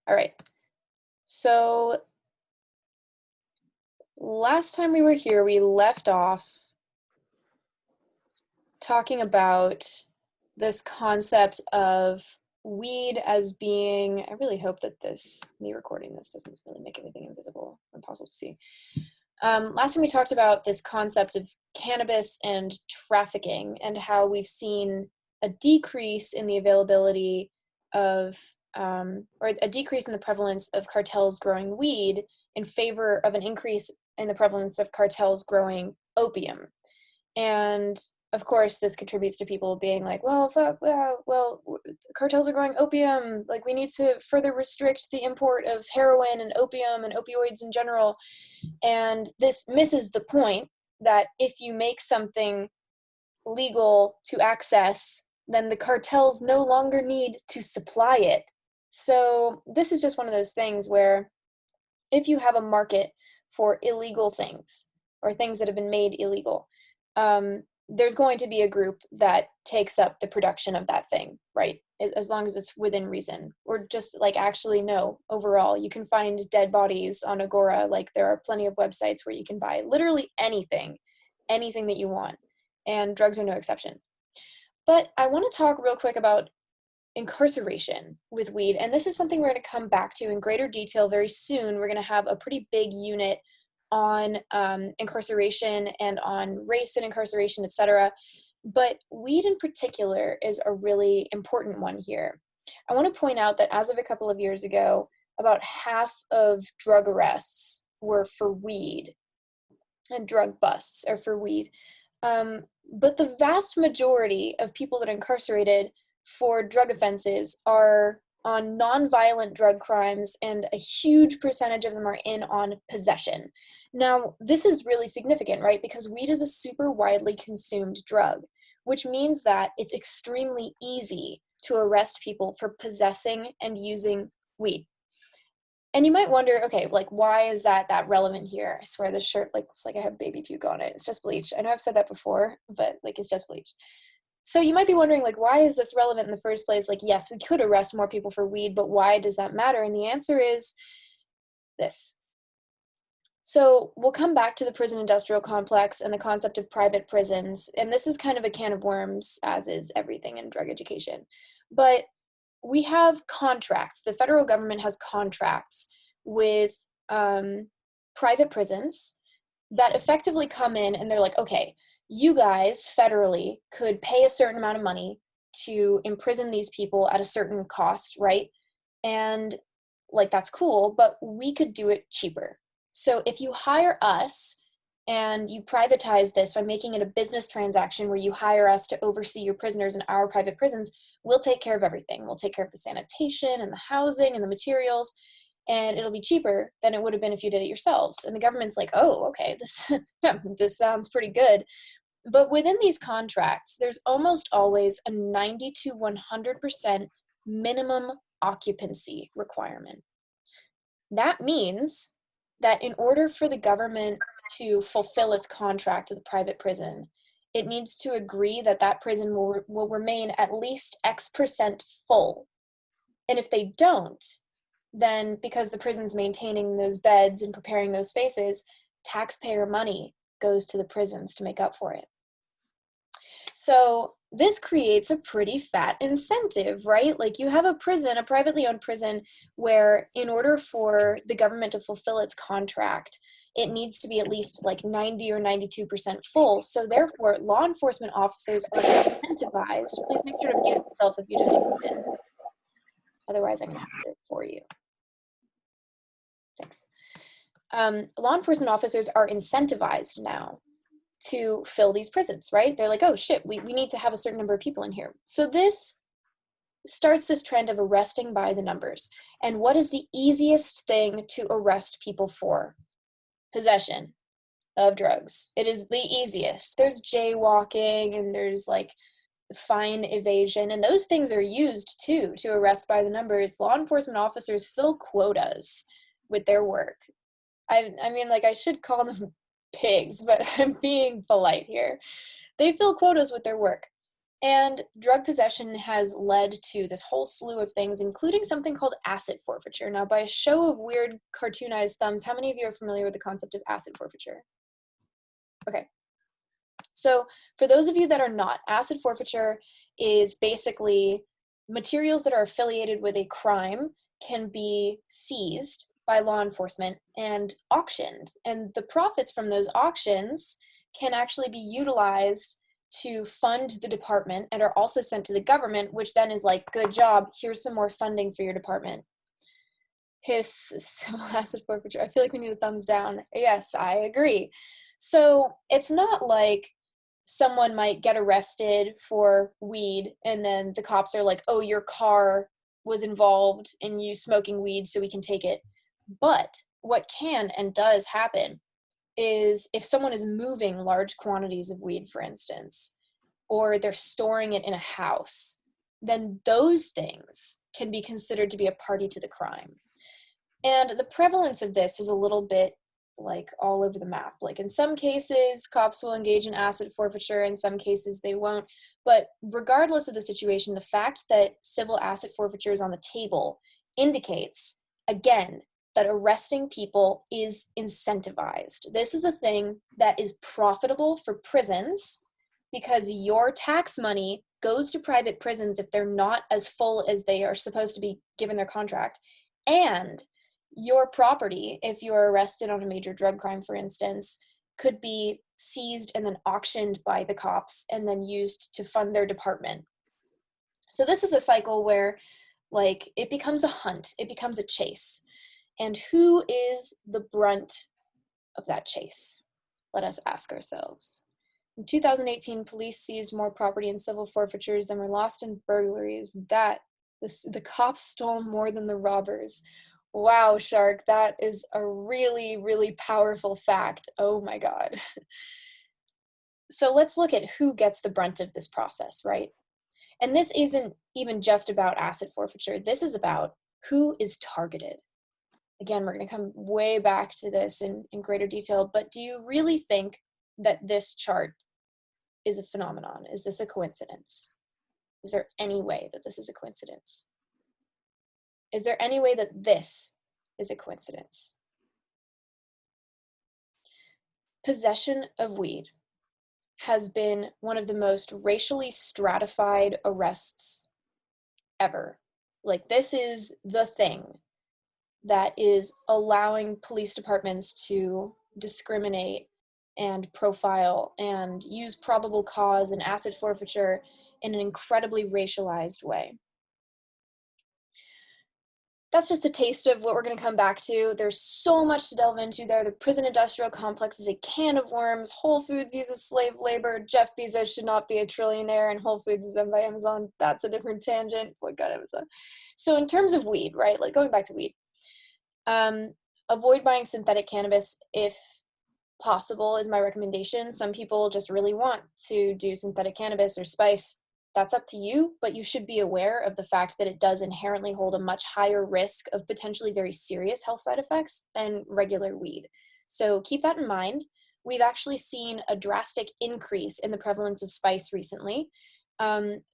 All right. So last time we were here, we left off talking about this concept of weed as being, I really hope that me recording this doesn't really make anything invisible or impossible to see. Last time we talked about this concept of cannabis and trafficking and how we've seen a decrease in the availability of, or a decrease in the prevalence of cartels growing weed in favor of an increase in the prevalence of cartels growing opium. And of course, this contributes to people being like, well, cartels are growing opium. Like, we need to further restrict the import of heroin and opium and opioids in general. And this misses the point that if you make something legal to access, then the cartels no longer need to supply it. So this is just one of those things where if you have a market for illegal things or things that have been made illegal, there's going to be a group that takes up the production of that thing, right? As long as it's within reason. Or just like, actually, no, overall, you can find dead bodies on Agora. Like, there are plenty of websites where you can buy literally anything that you want. And drugs are no exception. But I want to talk real quick about incarceration with weed. And this is something we're going to come back to in greater detail very soon. We're going to have a pretty big unit on incarceration and on race and incarceration, etc. But weed in particular is a really important one here. I want to point out that as of a couple of years ago, about half of drug arrests were for weed, and drug busts are for weed. But the vast majority of people that are incarcerated for drug offenses are on nonviolent drug crimes, and a huge percentage of them are in on possession. Now, this is really significant, right? Because weed is a super widely consumed drug, which means that it's extremely easy to arrest people for possessing and using weed. And you might wonder, okay, like, why is that relevant here? I swear this shirt looks like I have baby puke on it. It's just bleach. I know I've said that before, but like, it's just bleach. So you might be wondering, like, why is this relevant in the first place? Like, yes, we could arrest more people for weed, but why does that matter? And the answer is this. So we'll come back to the prison industrial complex and the concept of private prisons. And this is kind of a can of worms, as is everything in drug education. But we have contracts. The federal government has contracts with private prisons that effectively come in and they're like, okay, you guys federally could pay a certain amount of money to imprison these people at a certain cost, right? And like, that's cool, but we could do it cheaper. So if you hire us and you privatize this by making it a business transaction where you hire us to oversee your prisoners in our private prisons, we'll take care of everything. We'll take care of the sanitation and the housing and the materials, and it'll be cheaper than it would have been if you did it yourselves. And the government's like, oh, okay, this sounds pretty good. But within these contracts, there's almost always a 90 to 100% minimum occupancy requirement. That means that in order for the government to fulfill its contract to the private prison, it needs to agree that that prison will remain at least X% full. And if they don't, then because the prison's maintaining those beds and preparing those spaces, taxpayer money goes to the prisons to make up for it. So this creates a pretty fat incentive, right? Like, you have a prison, a privately owned prison, where in order for the government to fulfill its contract, it needs to be at least like 90 or 92% full. So therefore, law enforcement officers are incentivized. Please make sure to mute yourself if you just come in. Otherwise, I'm going to have to do it for you. Thanks. Law enforcement officers are incentivized now to fill these prisons, right? They're like, oh shit, we need to have a certain number of people in here. So this starts this trend of arresting by the numbers. And what is the easiest thing to arrest people for? Possession of drugs. It is the easiest. There's jaywalking and there's like fine evasion, and those things are used too to arrest by the numbers. Law enforcement officers fill quotas with their work. I mean, like, I should call them pigs, but I'm being polite here. They fill quotas with their work. And drug possession has led to this whole slew of things, including something called asset forfeiture. Now, by a show of weird cartoonized thumbs, how many of you are familiar with the concept of asset forfeiture? Okay. So for those of you that are not, asset forfeiture is basically materials that are affiliated with a crime can be seized by law enforcement and auctioned. And the profits from those auctions can actually be utilized to fund the department and are also sent to the government, which then is like, good job, here's some more funding for your department. Civil asset forfeiture. I feel like we need a thumbs down. Yes, I agree. So it's not like someone might get arrested for weed and then the cops are like, oh, your car was involved in you smoking weed, so we can take it. But what can and does happen is if someone is moving large quantities of weed, for instance, or they're storing it in a house, then those things can be considered to be a party to the crime. And the prevalence of this is a little bit like all over the map. Like in some cases, cops will engage in asset forfeiture, in some cases they won't. But regardless of the situation, the fact that civil asset forfeiture is on the table indicates, again, that arresting people is incentivized. This is a thing that is profitable for prisons because your tax money goes to private prisons if they're not as full as they are supposed to be given their contract. And your property, if you're arrested on a major drug crime, for instance, could be seized and then auctioned by the cops and then used to fund their department. So this is a cycle where, like, it becomes a hunt, it becomes a chase. And who is the brunt of that chase? Let us ask ourselves. In 2018, police seized more property in civil forfeitures than were lost in burglaries. The cops stole more than the robbers. Wow, Shark, that is a really, really powerful fact. Oh my God. So let's look at who gets the brunt of this process, right? And this isn't even just about asset forfeiture. This is about who is targeted. Again, we're going to come way back to this in greater detail, but do you really think that this chart is a phenomenon? Is this a coincidence? Is there any way that this is a coincidence? Is there any way that this is a coincidence? Possession of weed has been one of the most racially stratified arrests ever. Like, this is the thing that is allowing police departments to discriminate and profile and use probable cause and asset forfeiture in an incredibly racialized way. That's just a taste of what we're going to come back to. There's so much to delve into there. The prison industrial complex is a can of worms. Whole Foods uses slave labor. Jeff Bezos should not be a trillionaire, and Whole Foods is owned by Amazon. That's a different tangent. Boy, God, Amazon. So in terms of weed, right, like going back to weed, avoid buying synthetic cannabis if possible is my recommendation. Some people just really want to do synthetic cannabis or spice. That's up to you, but you should be aware of the fact that it does inherently hold a much higher risk of potentially very serious health side effects than regular weed. So keep that in mind. We've actually seen a drastic increase in the prevalence of spice recently.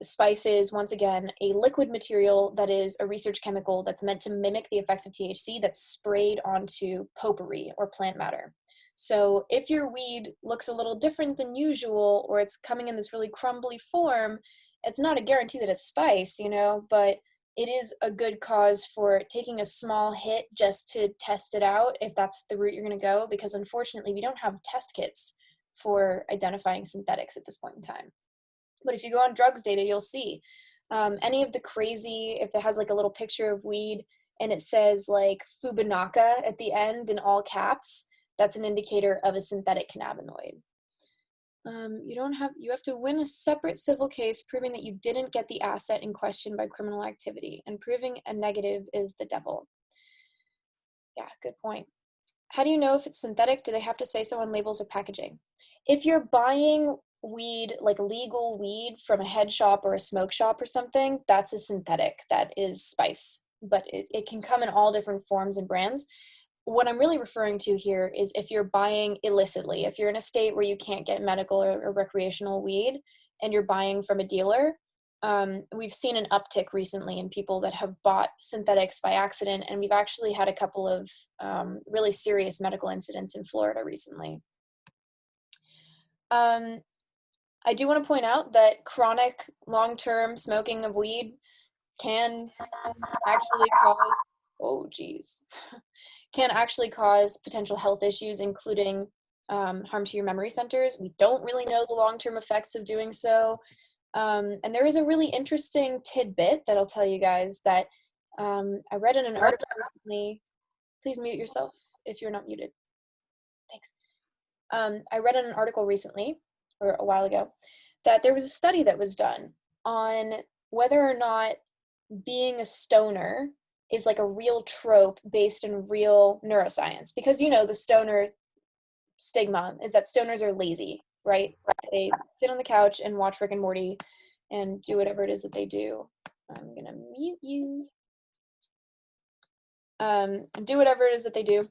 Spice is, once again, a liquid material that is a research chemical that's meant to mimic the effects of THC that's sprayed onto potpourri or plant matter. So if your weed looks a little different than usual, or it's coming in this really crumbly form, it's not a guarantee that it's spice, you know, but it is a good cause for taking a small hit just to test it out if that's the route you're going to go, because unfortunately we don't have test kits for identifying synthetics at this point in time. But if you go on drugs data, you'll see any of the crazy, if it has like a little picture of weed and it says like Fubinaca at the end in all caps, that's an indicator of a synthetic cannabinoid. You have to win a separate civil case proving that you didn't get the asset in question by criminal activity, and proving a negative is the devil. Yeah, good point. How do you know if it's synthetic? Do they have to say so on labels or packaging? If you're buying weed, like legal weed from a head shop or a smoke shop or something, that's a synthetic, that is spice, but it can come in all different forms and brands. What I'm really referring to here is if you're buying illicitly, if you're in a state where you can't get medical or recreational weed and you're buying from a dealer, we've seen an uptick recently in people that have bought synthetics by accident, and we've actually had a couple of really serious medical incidents in Florida recently. I do want to point out that chronic long-term smoking of weed can actually cause, oh geez, can actually cause potential health issues, including harm to your memory centers. We don't really know the long-term effects of doing so. And there is a really interesting tidbit that I'll tell you guys that I read in an article recently. Please mute yourself if you're not muted. Thanks. I read in an article recently, or a while ago, that there was a study that was done on whether or not being a stoner is like a real trope based in real neuroscience. Because, you know, the stoner stigma is that stoners are lazy, right? They sit on the couch and watch Rick and Morty and do whatever it is that they do. I'm gonna mute you. And do whatever it is that they do.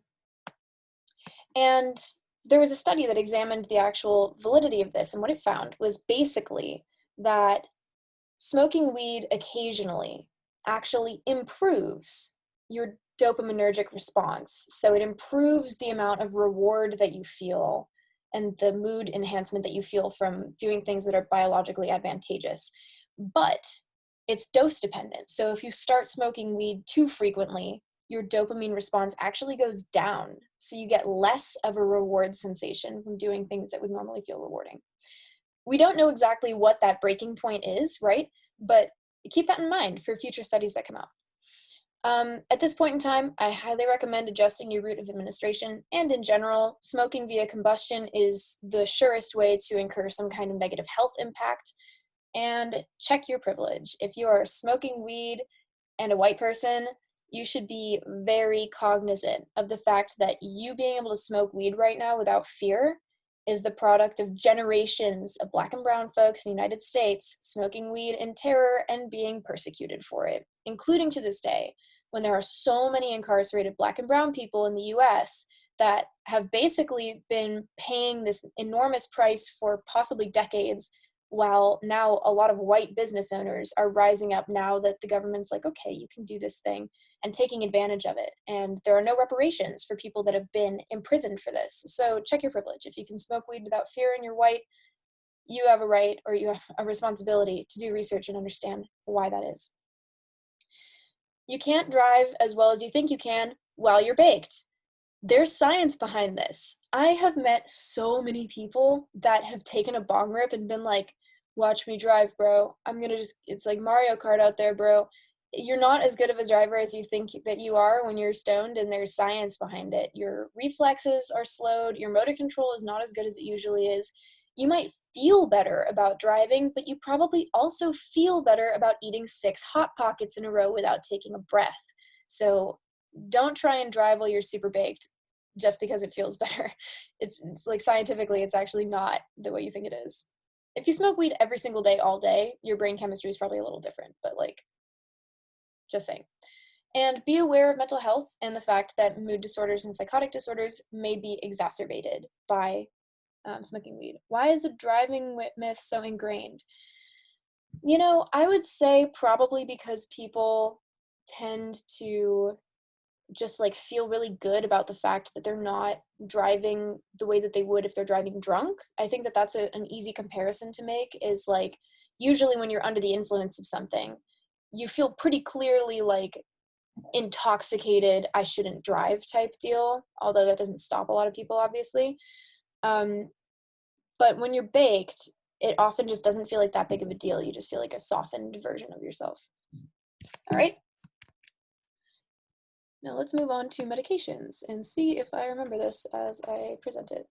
And there was a study that examined the actual validity of this, and what it found was basically that smoking weed occasionally actually improves your dopaminergic response. So it improves the amount of reward that you feel and the mood enhancement that you feel from doing things that are biologically advantageous. But it's dose dependent. So if you start smoking weed too frequently, your dopamine response actually goes down. So you get less of a reward sensation from doing things that would normally feel rewarding. We don't know exactly what that breaking point is, right? But keep that in mind for future studies that come out. At this point in time, I highly recommend adjusting your route of administration, and in general, smoking via combustion is the surest way to incur some kind of negative health impact. And check your privilege. If you are smoking weed and a white person, you should be very cognizant of the fact that you being able to smoke weed right now without fear is the product of generations of Black and brown folks in the United States smoking weed in terror and being persecuted for it, including to this day, when there are so many incarcerated Black and brown people in the US that have basically been paying this enormous price for possibly decades, while now a lot of white business owners are rising up now that the government's like, okay, you can do this thing, and taking advantage of it. And there are no reparations for people that have been imprisoned for this. So check your privilege. If you can smoke weed without fear and you're white, you have a right, or you have a responsibility to do research and understand why that is. You can't drive as well as you think you can while you're baked. There's science behind this. I have met so many people that have taken a bong rip and been like, watch me drive, bro. It's like Mario Kart out there, bro. You're not as good of a driver as you think that you are when you're stoned, and there's science behind it. Your reflexes are slowed. Your motor control is not as good as it usually is. You might feel better about driving, but you probably also feel better about eating 6 Hot Pockets in a row without taking a breath. So don't try and drive while you're super baked just because it feels better. It's like scientifically, it's actually not the way you think it is. If you smoke weed every single day, all day, your brain chemistry is probably a little different, but like, just saying. And be aware of mental health and the fact that mood disorders and psychotic disorders may be exacerbated by smoking weed. Why is the driving myth so ingrained? You know, I would say probably because people tend to just like feel really good about the fact that they're not driving the way that they would if they're driving drunk. I think that that's an easy comparison to make, is like usually when you're under the influence of something, you feel pretty clearly like intoxicated, I shouldn't drive type deal, although that doesn't stop a lot of people, obviously. But when you're baked, it often just doesn't feel like that big of a deal. You just feel like a softened version of yourself. All right. Now let's move on to medications and see if I remember this as I present it.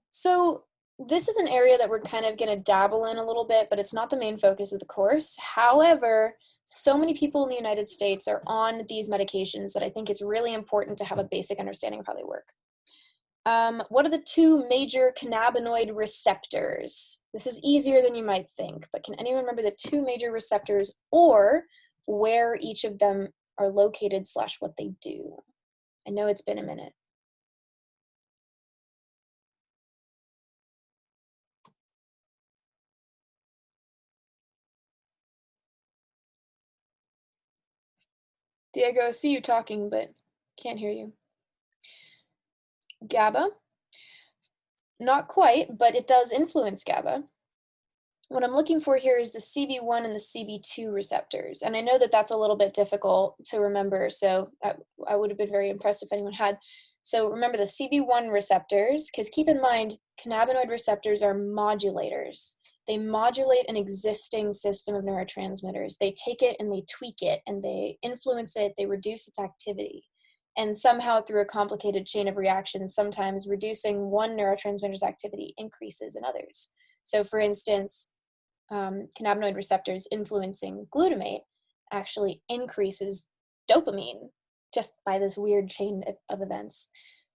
So this is an area that we're kind of going to dabble in a little bit, but it's not the main focus of the course. However, so many people in the United States are on these medications that I think it's really important to have a basic understanding of how they work. What are the 2 major cannabinoid receptors? This is easier than you might think, but can anyone remember the 2 major receptors, or where each of them are located / what they do? I know it's been a minute. Diego, I see you talking, but can't hear you. GABA. Not quite, but it does influence GABA. What I'm looking for here is the CB1 and the CB2 receptors. And I know that that's a little bit difficult to remember, so I would have been very impressed if anyone had. So remember the CB1 receptors, because keep in mind, cannabinoid receptors are modulators. They modulate an existing system of neurotransmitters. They take it and they tweak it and they influence it, they reduce its activity. And somehow through a complicated chain of reactions, sometimes reducing one neurotransmitter's activity increases in others. So for instance, cannabinoid receptors influencing glutamate actually increases dopamine just by this weird chain of events.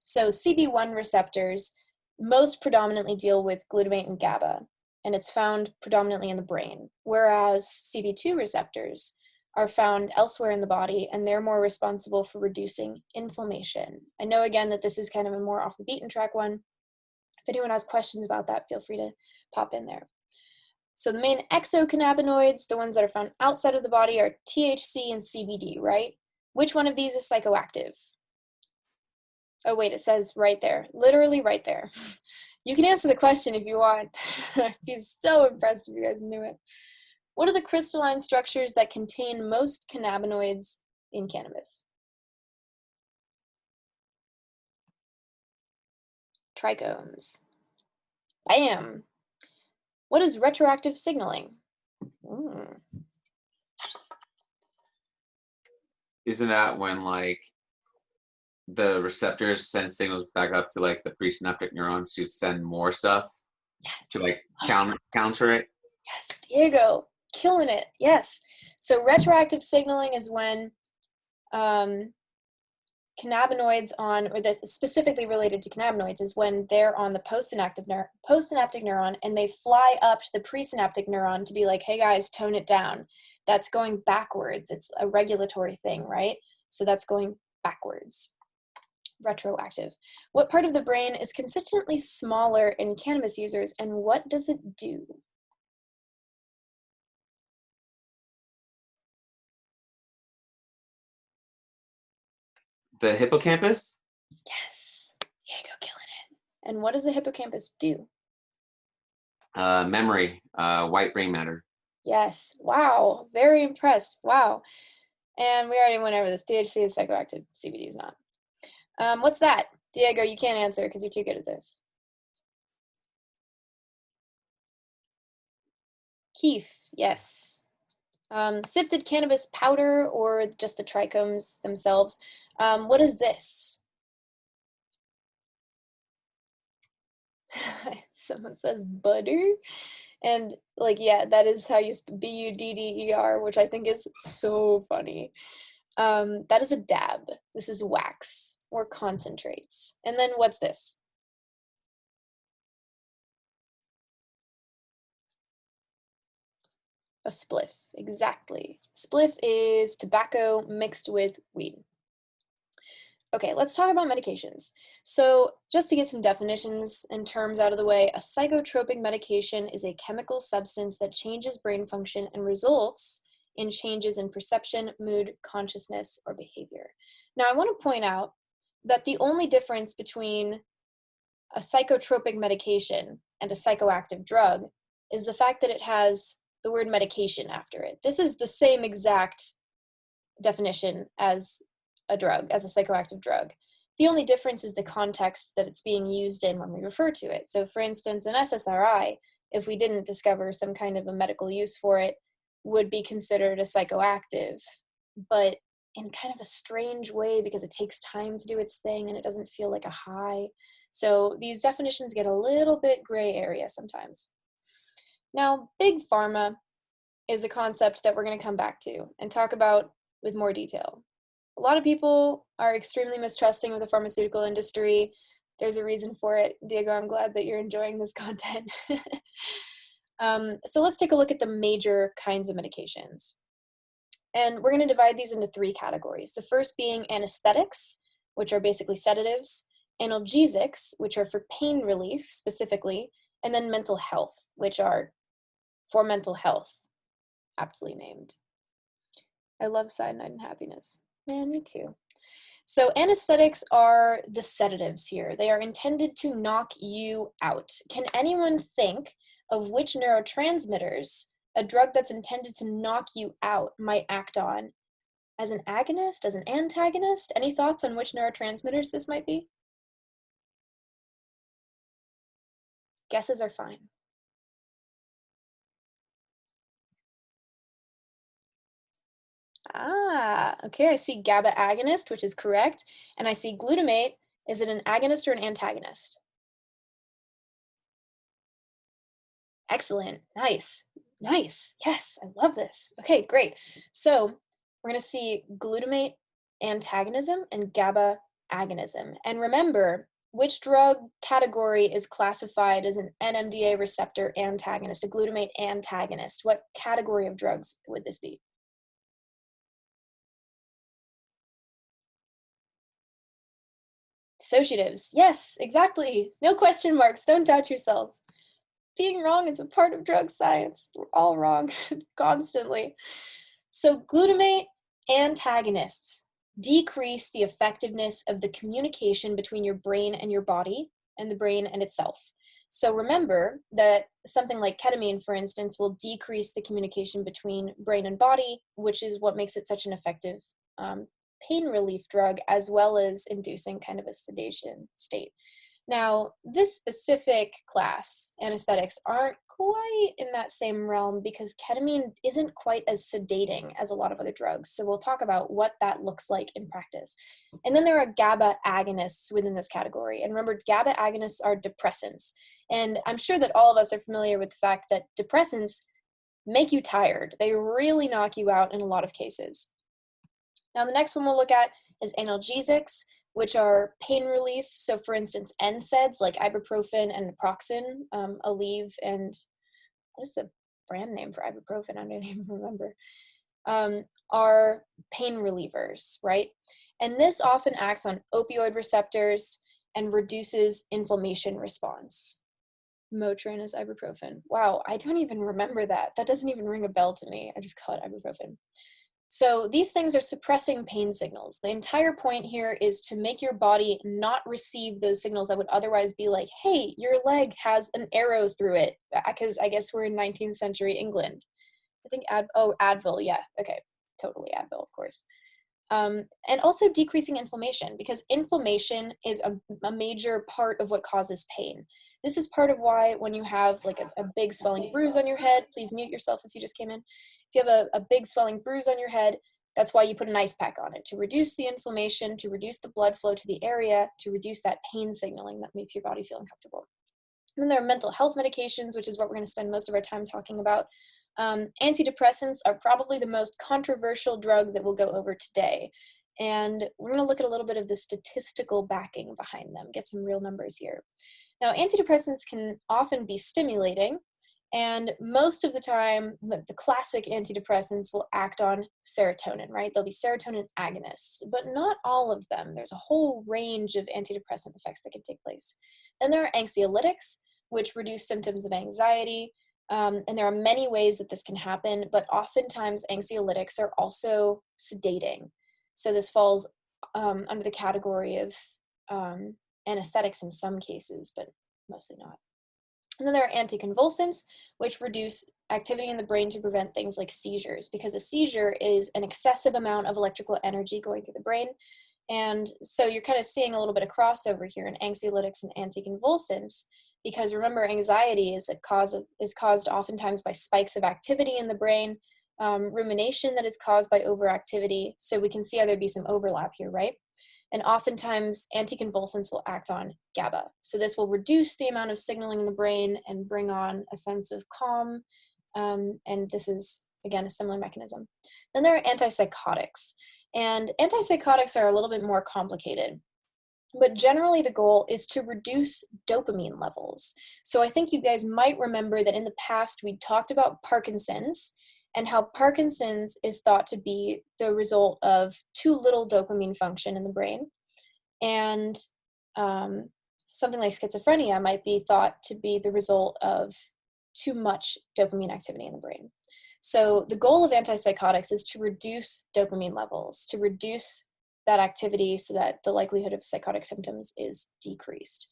So CB1 receptors most predominantly deal with glutamate and GABA, and it's found predominantly in the brain, whereas CB2 receptors are found elsewhere in the body, and they're more responsible for reducing inflammation. I know, again, that this is kind of a more off the beaten track one. If anyone has questions about that, feel free to pop in there. So the main exocannabinoids, the ones that are found outside of the body, are THC and CBD, right? Which one of these is psychoactive? Oh, wait, it says right there, literally right there. You can answer the question if you want. I'd be so impressed if you guys knew it. What are the crystalline structures that contain most cannabinoids in cannabis? Trichomes. Bam! What is retroactive signaling? Isn't that when like the receptors send signals back up to like the presynaptic neurons to send more stuff to like counter it? Yes, Diego, killing it. Yes. So retroactive signaling is when cannabinoids or this is specifically related to cannabinoids, is when they're on the postsynaptic neuron and they fly up to the presynaptic neuron to be like, hey guys, tone it down. That's going backwards. It's a regulatory thing, right? So that's going backwards. Retroactive. What part of the brain is consistently smaller in cannabis users, and what does it do? The hippocampus? Yes, Diego, killing it. And what does the hippocampus do? Memory, white brain matter. Yes, wow, very impressed, wow. And we already went over this. THC is psychoactive, CBD is not. What's that? Diego, you can't answer because you're too good at this. Keef, yes. Sifted cannabis powder or just the trichomes themselves. What is this? Someone says butter. And like, yeah, that is how you spell BUDDER, which I think is so funny. That is a dab. This is wax or concentrates. And then what's this? A spliff, exactly. Spliff is tobacco mixed with weed. Okay, let's talk about medications. So just to get some definitions and terms out of the way, a psychotropic medication is a chemical substance that changes brain function and results in changes in perception, mood, consciousness, or behavior. Now, I want to point out that the only difference between a psychotropic medication and a psychoactive drug is the fact that it has the word medication after it. This is the same exact definition as a drug, as a psychoactive drug. The only difference is the context that it's being used in when we refer to it. So for instance, an SSRI, if we didn't discover some kind of a medical use for it, would be considered a psychoactive, but in kind of a strange way because it takes time to do its thing and it doesn't feel like a high. So these definitions get a little bit gray area sometimes. Now, big pharma is a concept that we're going to come back to and talk about with more detail. A lot of people are extremely mistrusting of the pharmaceutical industry. There's a reason for it. Diego, I'm glad that you're enjoying this content. So let's take a look at the major kinds of medications. And we're going to divide these into three categories. The first being anesthetics, which are basically sedatives, analgesics, which are for pain relief specifically, and then mental health, which are for mental health, aptly named. I love cyanide and happiness. Man, me too. So anesthetics are the sedatives here. They are intended to knock you out. Can anyone think of which neurotransmitters a drug that's intended to knock you out might act on? As an agonist, as an antagonist? Any thoughts on which neurotransmitters this might be? Guesses are fine. Ah, okay, I see GABA agonist, which is correct. And I see glutamate. Is it an agonist or an antagonist? Excellent. Nice. Nice. Yes, I love this. Okay, great. So we're going to see glutamate antagonism and GABA agonism. And remember, which drug category is classified as an NMDA receptor antagonist, a glutamate antagonist? What category of drugs would this be? Dissociatives. Yes, exactly. No question marks. Don't doubt yourself. Being wrong is a part of drug science. We're all wrong constantly. So glutamate antagonists decrease the effectiveness of the communication between your brain and your body and the brain and itself. So remember that something like ketamine, for instance, will decrease the communication between brain and body, which is what makes it such an effective pain relief drug, as well as inducing kind of a sedation state. Now, this specific class, anesthetics, aren't quite in that same realm because ketamine isn't quite as sedating as a lot of other drugs. So we'll talk about what that looks like in practice. And then there are GABA agonists within this category. And remember, GABA agonists are depressants. And I'm sure that all of us are familiar with the fact that depressants make you tired. They really knock you out in a lot of cases. Now, the next one we'll look at is analgesics, which are pain relief. So for instance, NSAIDs like ibuprofen and naproxen, Aleve, and what is the brand name for ibuprofen? I don't even remember, are pain relievers, right? And this often acts on opioid receptors and reduces inflammation response. Motrin is ibuprofen. Wow, I don't even remember that. That doesn't even ring a bell to me. I just call it ibuprofen. So these things are suppressing pain signals. The entire point here is to make your body not receive those signals that would otherwise be like, hey, your leg has an arrow through it. Because I guess we're in 19th century England. I think Advil, yeah, okay, totally Advil, of course. And also decreasing inflammation, because inflammation is a major part of what causes pain. This is part of why when you have like a big swelling bruise on your head, please mute yourself if you just came in. If you have a big swelling bruise on your head, that's why you put an ice pack on it, to reduce the inflammation, to reduce the blood flow to the area, to reduce that pain signaling that makes your body feel uncomfortable. And then there are mental health medications, which is what we're going to spend most of our time talking about. Antidepressants are probably the most controversial drug that we'll go over today. And we're going to look at a little bit of the statistical backing behind them, get some real numbers here. Now, antidepressants can often be stimulating, and most of the time, the classic antidepressants will act on serotonin, right? They'll be serotonin agonists, but not all of them. There's a whole range of antidepressant effects that can take place. Then there are anxiolytics, which reduce symptoms of anxiety. And there are many ways that this can happen, but oftentimes anxiolytics are also sedating. So this falls under the category of anesthetics in some cases, but mostly not. And then there are anticonvulsants, which reduce activity in the brain to prevent things like seizures, because a seizure is an excessive amount of electrical energy going through the brain. And so you're kind of seeing a little bit of crossover here in anxiolytics and anticonvulsants, because remember, anxiety is caused oftentimes by spikes of activity in the brain, rumination that is caused by overactivity. So we can see how there'd be some overlap here, right? And oftentimes anticonvulsants will act on GABA. So this will reduce the amount of signaling in the brain and bring on a sense of calm. And this is, again, a similar mechanism. Then there are antipsychotics. And antipsychotics are a little bit more complicated. But generally the goal is to reduce dopamine levels. So I think you guys might remember that in the past we talked about Parkinson's, and how Parkinson's is thought to be the result of too little dopamine function in the brain. And something like schizophrenia might be thought to be the result of too much dopamine activity in the brain. So the goal of antipsychotics is to reduce dopamine levels, to reduce that activity so that the likelihood of psychotic symptoms is decreased.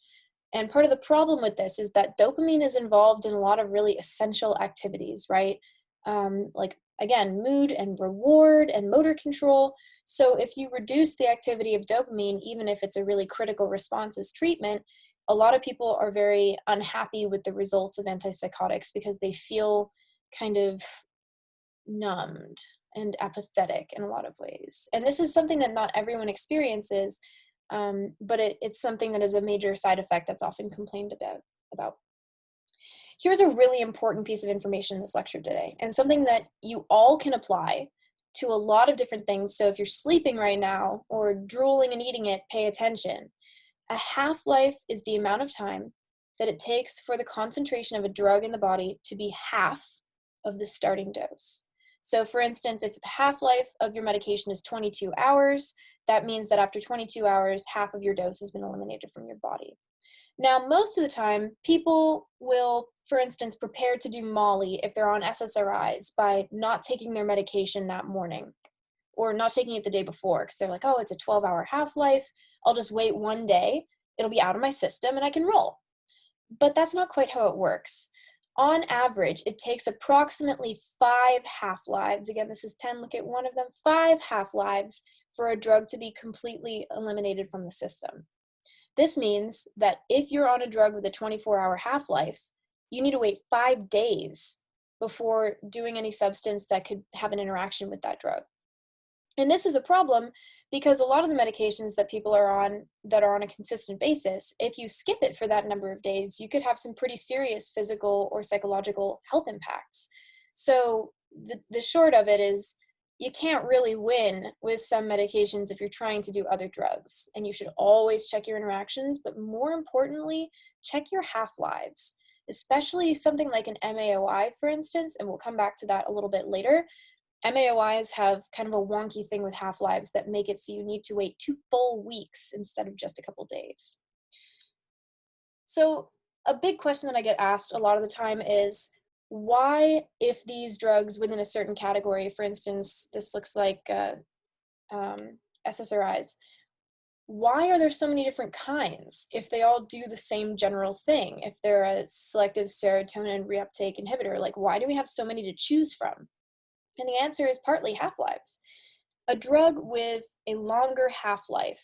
And part of the problem with this is that dopamine is involved in a lot of really essential activities, right? Like, again, mood and reward and motor control. So if you reduce the activity of dopamine, even if it's a really critical response as treatment, a lot of people are very unhappy with the results of antipsychotics because they feel kind of numbed and apathetic in a lot of ways. And this is something that not everyone experiences, but it's something that is a major side effect that's often complained about. Here's a really important piece of information in this lecture today, and something that you all can apply to a lot of different things. So if you're sleeping right now or drooling and eating it, pay attention. A half-life is the amount of time that it takes for the concentration of a drug in the body to be half of the starting dose. So for instance, if the half-life of your medication is 22 hours, that means that after 22 hours, half of your dose has been eliminated from your body. Now, most of the time, people will, for instance, prepare to do Molly if they're on SSRIs by not taking their medication that morning or not taking it the day before because they're like, oh, it's a 12-hour half-life. I'll just wait one day. It'll be out of my system and I can roll. But that's not quite how it works. On average, it takes approximately 5 half-lives. Again, this is 10, look at one of them, 5 half-lives for a drug to be completely eliminated from the system. This means that if you're on a drug with a 24-hour half-life, you need to wait 5 days before doing any substance that could have an interaction with that drug. And this is a problem because a lot of the medications that people are on that are on a consistent basis, if you skip it for that number of days, you could have some pretty serious physical or psychological health impacts. So the short of it is you can't really win with some medications if you're trying to do other drugs. And you should always check your interactions, but more importantly, check your half-lives, especially something like an MAOI, for instance, and we'll come back to that a little bit later. MAOIs have kind of a wonky thing with half-lives that make it so you need to wait 2 full weeks instead of just a couple days. So a big question that I get asked a lot of the time is, why, if these drugs within a certain category, for instance, this looks like SSRIs, why are there so many different kinds if they all do the same general thing? If they're a selective serotonin reuptake inhibitor, like why do we have so many to choose from? And the answer is partly half-lives. A drug with a longer half-life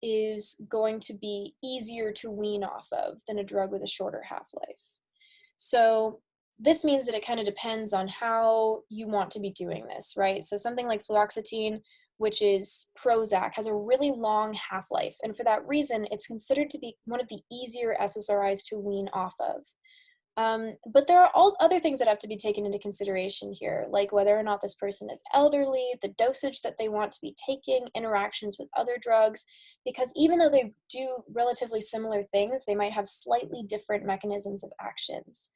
is going to be easier to wean off of than a drug with a shorter half-life. So this means that it kind of depends on how you want to be doing this, right? So something like fluoxetine, which is Prozac, has a really long half-life. And for that reason, it's considered to be one of the easier SSRIs to wean off of. But there are all other things that have to be taken into consideration here, like whether or not this person is elderly, the dosage that they want to be taking, interactions with other drugs, because even though they do relatively similar things, they might have slightly different mechanisms of actions.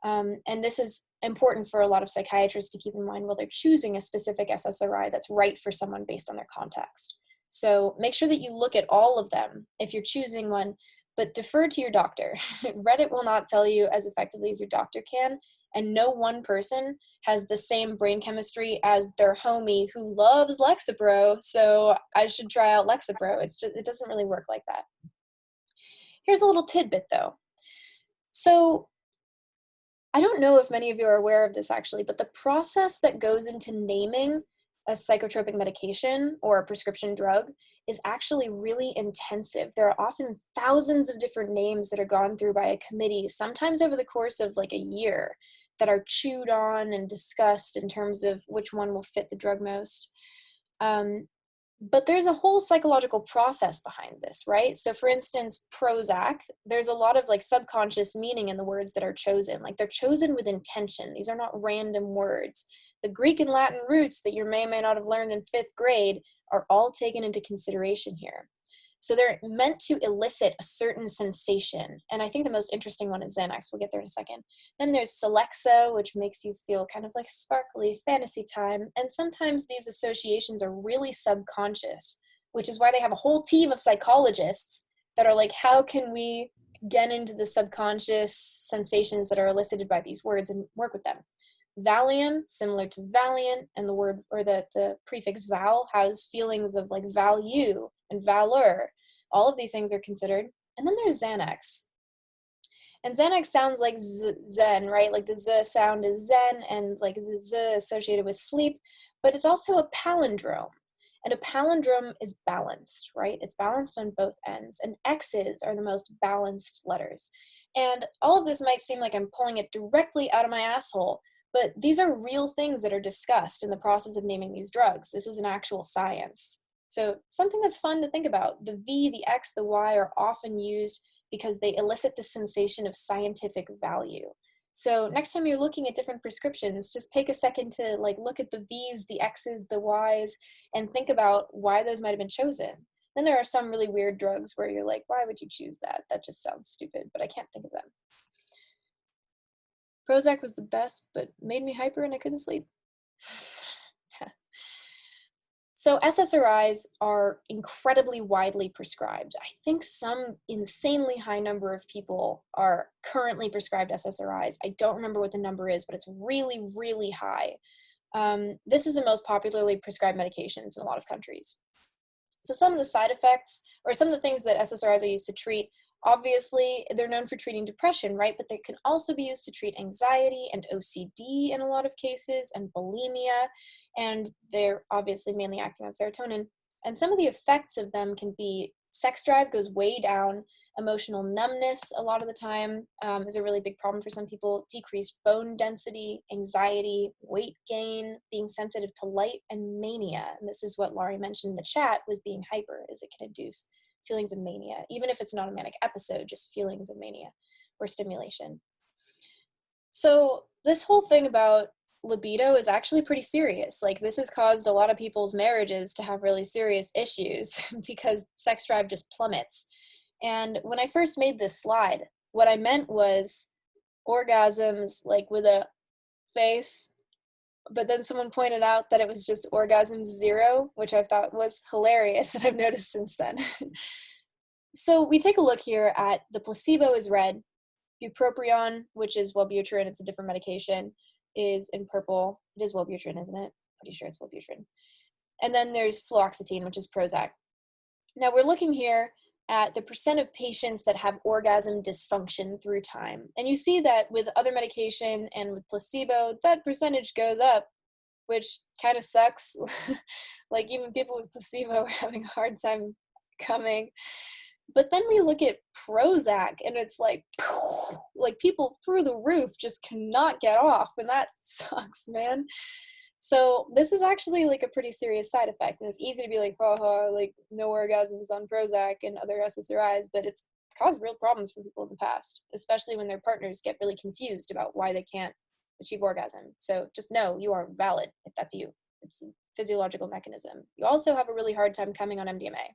And this is important for a lot of psychiatrists to keep in mind while they're choosing a specific SSRI that's right for someone based on their context. So make sure that you look at all of them if you're choosing one, but defer to your doctor. Reddit will not tell you as effectively as your doctor can, and no one person has the same brain chemistry as their homie who loves Lexapro, so I should try out Lexapro. It doesn't really work like that. Here's a little tidbit though. So I don't know if many of you are aware of this actually, but the process that goes into naming a psychotropic medication or a prescription drug is actually really intensive. There are often thousands of different names that are gone through by a committee, sometimes over the course of like a year, that are chewed on and discussed in terms of which one will fit the drug most. But there's a whole psychological process behind this, right? So for instance, Prozac, there's a lot of like subconscious meaning in the words that are chosen. Like they're chosen with intention. These are not random words. The Greek and Latin roots that you may or may not have learned in 5th grade are all taken into consideration here. So they're meant to elicit a certain sensation. And I think the most interesting one is Xanax. We'll get there in a second. Then there's Celexa, which makes you feel kind of like sparkly fantasy time. And sometimes these associations are really subconscious, which is why they have a whole team of psychologists that are like, how can we get into the subconscious sensations that are elicited by these words and work with them? Valium, similar to valiant, and the word, or the prefix val has feelings of like value and valor. All of these things are considered. And then there's Xanax. And Xanax sounds like zen, right? Like the z sound is zen, and like the z associated with sleep, but it's also a palindrome. And a palindrome is balanced, right? It's balanced on both ends. And X's are the most balanced letters. And all of this might seem like I'm pulling it directly out of my asshole, but these are real things that are discussed in the process of naming these drugs. This is an actual science. So something that's fun to think about. The V, the X, the Y are often used because they elicit the sensation of scientific value. So next time you're looking at different prescriptions, just take a second to like look at the V's, the X's, the Y's, and think about why those might have been chosen. Then there are some really weird drugs where you're like, why would you choose that? That just sounds stupid, but I can't think of them. Prozac was the best, but made me hyper and I couldn't sleep. So SSRIs are incredibly widely prescribed. I think some insanely high number of people are currently prescribed SSRIs. I don't remember what the number is, but it's really, really high. This is the most popularly prescribed medications in a lot of countries. So some of the side effects, or some of the things that SSRIs are used to treat, obviously they're known for treating depression, right? But they can also be used to treat anxiety and OCD in a lot of cases, and bulimia, and they're obviously mainly acting on serotonin. And some of the effects of them can be sex drive goes way down, emotional numbness a lot of the time is a really big problem for some people, decreased bone density, anxiety, weight gain, being sensitive to light, and mania. And this is what Laurie mentioned in the chat, was being hyper, is it can induce feelings of mania, even if it's not a manic episode, just feelings of mania or stimulation. So this whole thing about libido is actually pretty serious. Like, this has caused a lot of people's marriages to have really serious issues because sex drive just plummets. And when I first made this slide, what I meant was orgasms like with a face, but then someone pointed out that it was just orgasm 0, which I thought was hilarious, and I've noticed since then. So we take a look here at the placebo is red, bupropion, which is Wellbutrin, it's a different medication, is in purple. It is Wellbutrin, isn't it? Pretty sure it's Wellbutrin. And then there's fluoxetine, which is Prozac. Now we're looking here at the percent of patients that have orgasm dysfunction through time. And you see that with other medication and with placebo, that percentage goes up, which kind of sucks. Like, even people with placebo are having a hard time coming. But then we look at Prozac and it's like people through the roof just cannot get off, and that sucks, man. So this is actually like a pretty serious side effect, and it's easy to be like, like no orgasms on Prozac and other SSRIs, but it's caused real problems for people in the past, especially when their partners get really confused about why they can't achieve orgasm. So just know you are valid if that's you. It's a physiological mechanism. You also have a really hard time coming on MDMA.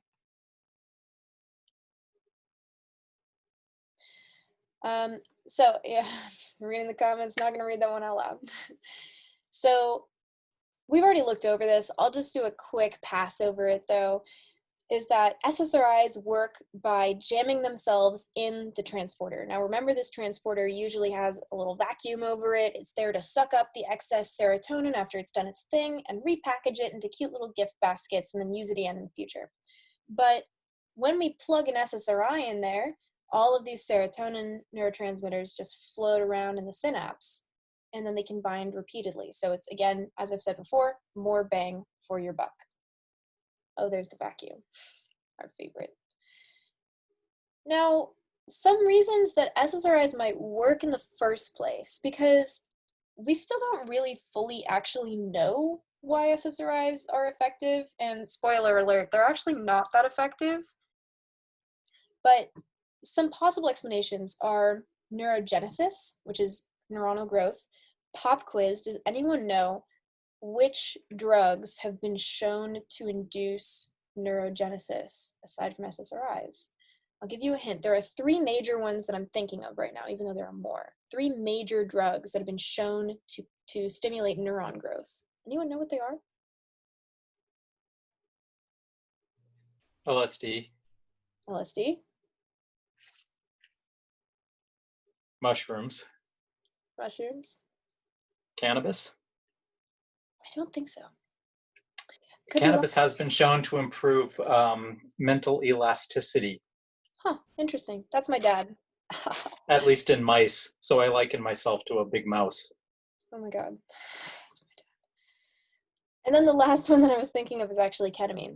So yeah, just reading the comments, not gonna read that one out loud. So we've already looked over this. I'll just do a quick pass over it though, is that SSRIs work by jamming themselves in the transporter. Now remember, this transporter usually has a little vacuum over it. It's there to suck up the excess serotonin after it's done its thing and repackage it into cute little gift baskets and then use it again in the future. But when we plug an SSRI in there, all of these serotonin neurotransmitters just float around in the synapse, and then they can bind repeatedly. So it's, again, as I've said before, more bang for your buck. Oh, there's the vacuum, our favorite. Now, some reasons that SSRIs might work in the first place, because we still don't really fully actually know why SSRIs are effective, and spoiler alert, they're actually not that effective. But some possible explanations are neurogenesis, which is neuronal growth. Pop quiz, does anyone know which drugs have been shown to induce neurogenesis aside from SSRIs? I'll give you a hint. There are 3 major ones that I'm thinking of right now, even though there are more. 3 major drugs that have been shown to stimulate neuron growth. Anyone know what they are? LSD. LSD? Mushrooms. Mushrooms? Cannabis? I don't think so. Could be wrong. Cannabis has been shown to improve mental elasticity, Huh, interesting. That's my dad. at least in mice. So I liken myself to a big mouse. Oh my God. That's my dad. And then the last one that I was thinking of is actually ketamine.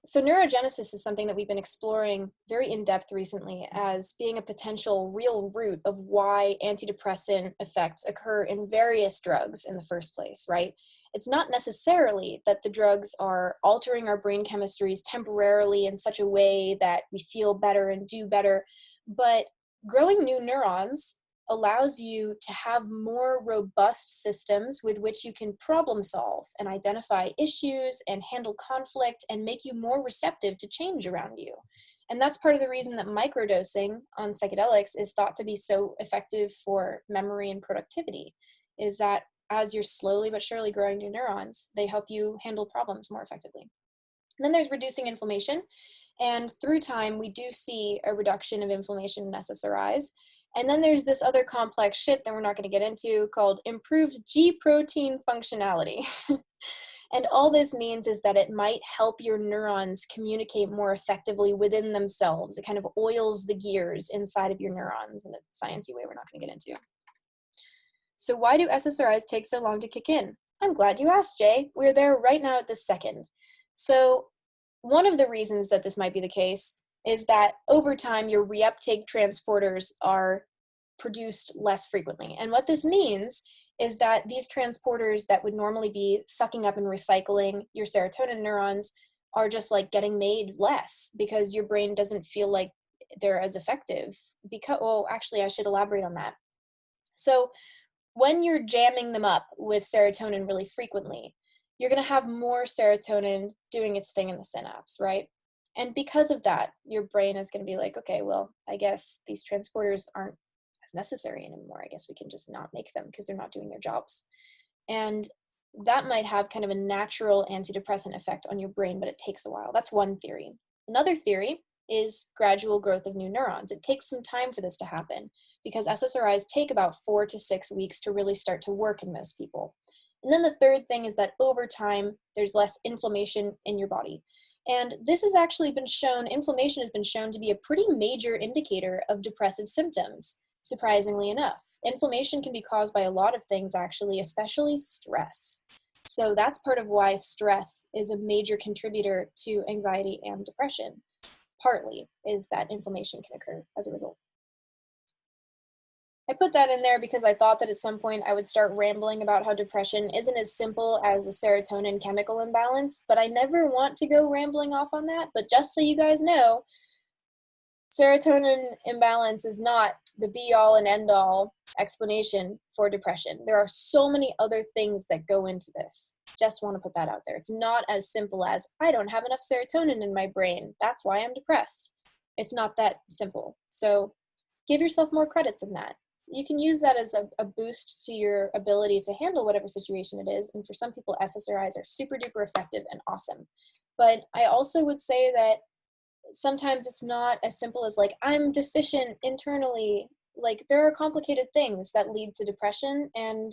So neurogenesis is something that we've been exploring very in depth recently as being a potential real root of why antidepressant effects occur in various drugs in the first place, right? It's not necessarily that the drugs are altering our brain chemistries temporarily in such a way that we feel better and do better, but growing new neurons allows you to have more robust systems with which you can problem solve and identify issues and handle conflict and make you more receptive to change around you. And that's part of the reason that microdosing on psychedelics is thought to be so effective for memory and productivity, is that as you're slowly but surely growing new neurons, they help you handle problems more effectively. And then there's reducing inflammation. And through time, we do see a reduction of inflammation in SSRIs. And then there's this other complex shit that we're not going to get into called improved G protein functionality. And all this means is that it might help your neurons communicate more effectively within themselves. It kind of oils the gears inside of your neurons in a sciencey way we're not going to get into. So why do SSRIs take so long to kick in? I'm glad you asked, Jay. We're there right now at this second. So one of the reasons that this might be the case is that over time, your reuptake transporters are produced less frequently. And what this means is that these transporters that would normally be sucking up and recycling your serotonin neurons are just like getting made less because your brain doesn't feel like they're as effective. Well, actually, I should elaborate on that. So when you're jamming them up with serotonin really frequently, you're going to have more serotonin doing its thing in the synapse, right? And because of that, your brain is going to be like, okay, well, I guess these transporters aren't as necessary anymore. I guess we can just not make them because they're not doing their jobs. And that might have kind of a natural antidepressant effect on your brain, but it takes a while. That's one theory. Another theory is gradual growth of new neurons. It takes some time for this to happen because SSRIs take about 4 to 6 weeks to really start to work in most people. And then the third thing is that over time, there's less inflammation in your body. And this has actually been shown, inflammation has been shown to be a pretty major indicator of depressive symptoms, surprisingly enough. Inflammation can be caused by a lot of things, actually, especially stress. So that's part of why stress is a major contributor to anxiety and depression. Partly is that inflammation can occur as a result. I put that in there because I thought that at some point I would start rambling about how depression isn't as simple as a serotonin chemical imbalance, but I never want to go rambling off on that. But just so you guys know, serotonin imbalance is not the be-all and end-all explanation for depression. There are so many other things that go into this. Just want to put that out there. It's not as simple as, I don't have enough serotonin in my brain. That's why I'm depressed. It's not that simple. So give yourself more credit than that. You can use that as a boost to your ability to handle whatever situation it is. And for some people, SSRIs are super duper effective and awesome. But I also would say that sometimes it's not as simple as like, I'm deficient internally. Like there are complicated things that lead to depression, and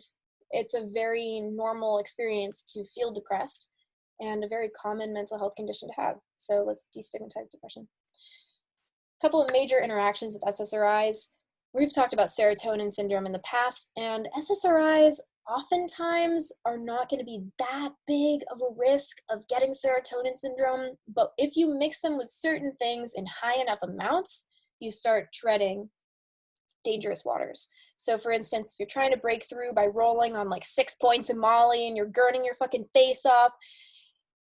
it's a very normal experience to feel depressed and a very common mental health condition to have. So let's destigmatize depression. A couple of major interactions with SSRIs. We've talked about serotonin syndrome in the past, and SSRIs oftentimes are not going to be that big of a risk of getting serotonin syndrome, but if you mix them with certain things in high enough amounts, you start treading dangerous waters. So for instance, if you're trying to break through by rolling on like 6 points of Molly and you're gurning your fucking face off,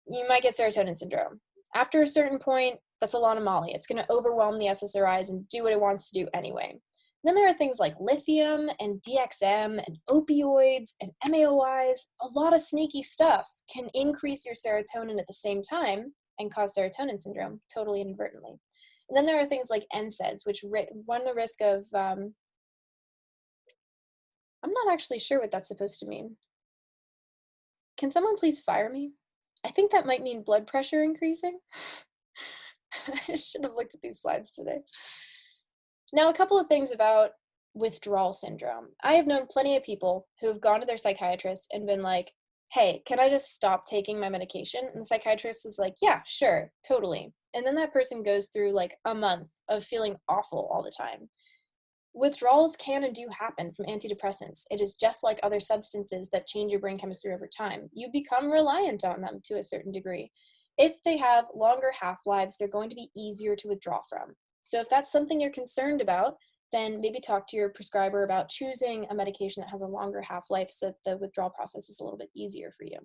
you might get serotonin syndrome. After a certain point, that's a lot of Molly. It's going to overwhelm the SSRIs and do what it wants to do anyway. Then there are things like lithium and DXM and opioids and MAOIs. A lot of sneaky stuff can increase your serotonin at the same time and cause serotonin syndrome, totally inadvertently. And then there are things like NSAIDs, which run the risk of, I'm not actually sure what that's supposed to mean. Can someone please fire me? I think that might mean blood pressure increasing. I should have looked at these slides today. Now, a couple of things about withdrawal syndrome. I have known plenty of people who have gone to their psychiatrist and been like, hey, can I just stop taking my medication? And the psychiatrist is like, yeah, sure, totally. And then that person goes through like a month of feeling awful all the time. Withdrawals can and do happen from antidepressants. It is just like other substances that change your brain chemistry over time. You become reliant on them to a certain degree. If they have longer half-lives, they're going to be easier to withdraw from. So if that's something you're concerned about, then maybe talk to your prescriber about choosing a medication that has a longer half-life so that the withdrawal process is a little bit easier for you.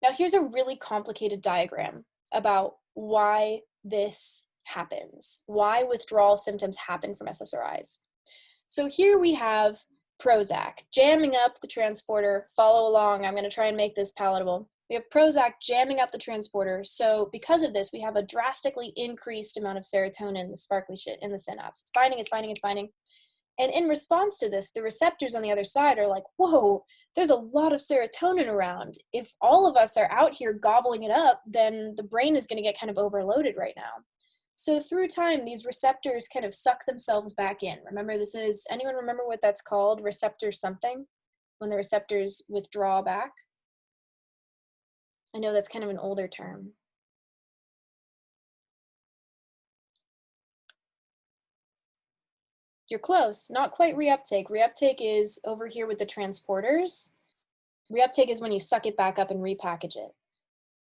Now here's a really complicated diagram about why this happens, why withdrawal symptoms happen from SSRIs. So here we have Prozac jamming up the transporter. Follow along, I'm going to try and make this palatable. We have Prozac jamming up the transporter. So because of this, we have a drastically increased amount of serotonin, the sparkly shit, in the synapse. It's binding, it's binding, it's binding. And in response to this, the receptors on the other side are like, whoa, there's a lot of serotonin around. If all of us are out here gobbling it up, then the brain is going to get kind of overloaded right now. So through time, these receptors kind of suck themselves back in. Remember, anyone remember what that's called? Receptor something? When the receptors withdraw back? I know that's kind of an older term. You're close, not quite reuptake. Reuptake is over here with the transporters. Reuptake is when you suck it back up and repackage it.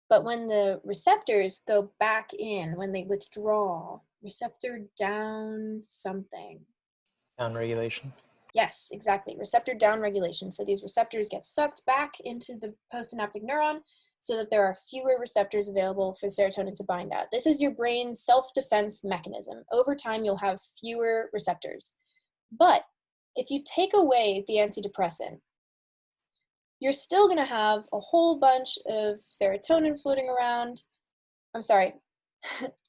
But when the receptors go back in, when they withdraw, receptor down something. Down regulation. Yes, exactly. Receptor down regulation. So these receptors get sucked back into the postsynaptic neuron so that there are fewer receptors available for serotonin to bind at. This is your brain's self-defense mechanism. Over time, you'll have fewer receptors. But if you take away the antidepressant, you're still going to have a whole bunch of serotonin floating around. I'm sorry,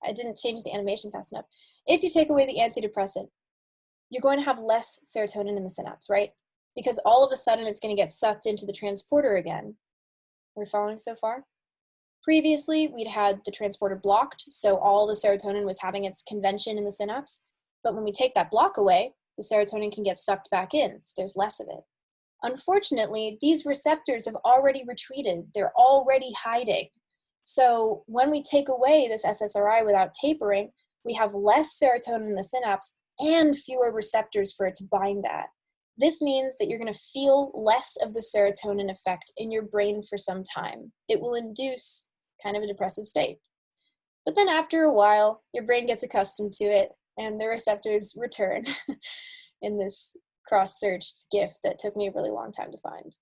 I didn't change the animation fast enough. If you take away the antidepressant, you're going to have less serotonin in the synapse, right? Because all of a sudden it's going to get sucked into the transporter again. Are we following so far? Previously, we'd had the transporter blocked, so all the serotonin was having its convention in the synapse. But when we take that block away, the serotonin can get sucked back in, so there's less of it. Unfortunately, these receptors have already retreated. They're already hiding. So when we take away this SSRI without tapering, we have less serotonin in the synapse and fewer receptors for it to bind at. This means that you're going to feel less of the serotonin effect in your brain for some time. It will induce kind of a depressive state. But then after a while, your brain gets accustomed to it and the receptors return in this cross-searched GIF that took me a really long time to find.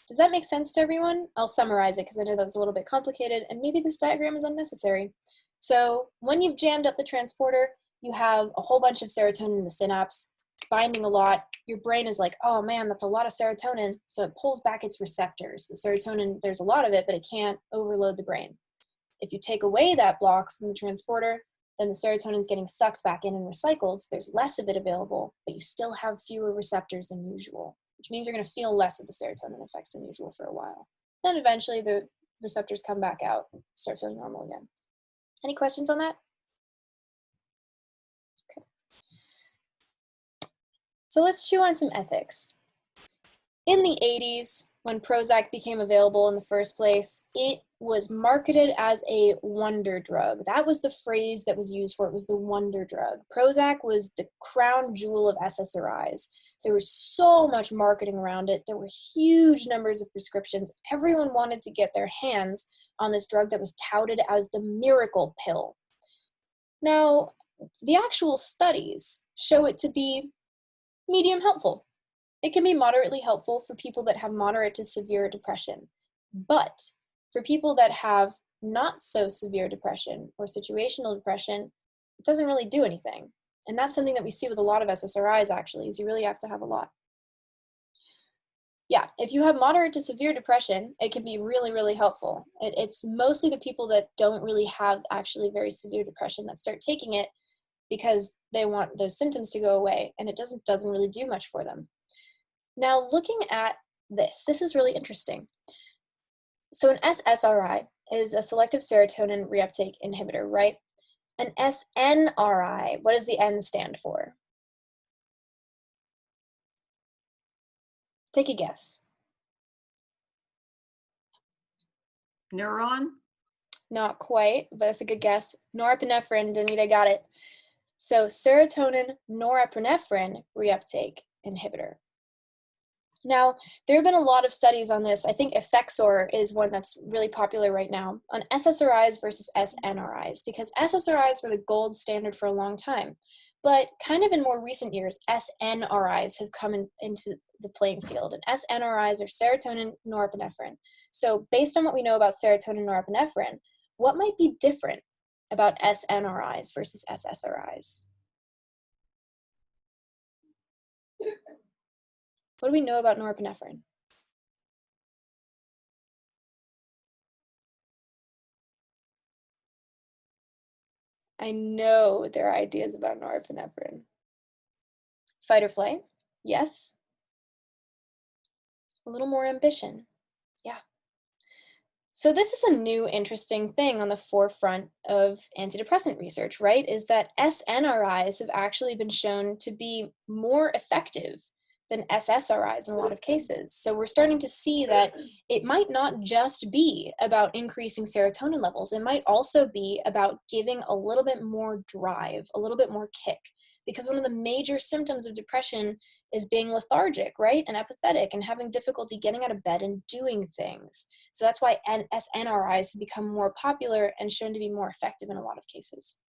Does that make sense to everyone? I'll summarize it because I know that was a little bit complicated and maybe this diagram is unnecessary. So when you've jammed up the transporter, you have a whole bunch of serotonin in the synapse, binding a lot. Your brain is like, oh man, that's a lot of serotonin. So it pulls back its receptors. The serotonin, there's a lot of it, but it can't overload the brain. If you take away that block from the transporter, then the serotonin is getting sucked back in and recycled. So there's less of it available, but you still have fewer receptors than usual, which means you're going to feel less of the serotonin effects than usual for a while. Then eventually the receptors come back out, start feeling normal again. Any questions on that? Okay. So let's chew on some ethics. In the 80s, when Prozac became available in the first place, it was marketed as a wonder drug. That was the phrase that was used for it, was the wonder drug. Prozac was the crown jewel of SSRIs. There was so much marketing around it. There were huge numbers of prescriptions. Everyone wanted to get their hands on this drug that was touted as the miracle pill. Now, the actual studies show it to be medium helpful. It can be moderately helpful for people that have moderate to severe depression. But for people that have not so severe depression or situational depression, it doesn't really do anything. And that's something that we see with a lot of SSRIs actually, is you really have to have a lot. Yeah, if you have moderate to severe depression, it can be really, really helpful. It's mostly the people that don't really have actually very severe depression that start taking it because they want those symptoms to go away, and it doesn't really do much for them. Now, looking at this is really interesting. So an SSRI is a selective serotonin reuptake inhibitor, right? An SNRI, what does the N stand for? Take a guess. Neuron? Not quite, but it's a good guess. Norepinephrine, Danita got it. So serotonin norepinephrine reuptake inhibitor. Now, there have been a lot of studies on this. I think Effexor is one that's really popular right now on SSRIs versus SNRIs, because SSRIs were the gold standard for a long time. But kind of in more recent years, SNRIs have come into the playing field, and SNRIs are serotonin norepinephrine. So based on what we know about serotonin norepinephrine, what might be different about SNRIs versus SSRIs? What do we know about norepinephrine? I know there are ideas about norepinephrine. Fight or flight? Yes. A little more ambition. Yeah. So this is a new interesting thing on the forefront of antidepressant research, right? Is that SNRIs have actually been shown to be more effective than SSRIs in a lot of cases. So we're starting to see that it might not just be about increasing serotonin levels. It might also be about giving a little bit more drive, a little bit more kick. Because one of the major symptoms of depression is being lethargic, right? And apathetic and having difficulty getting out of bed and doing things. So that's why SNRIs have become more popular and shown to be more effective in a lot of cases.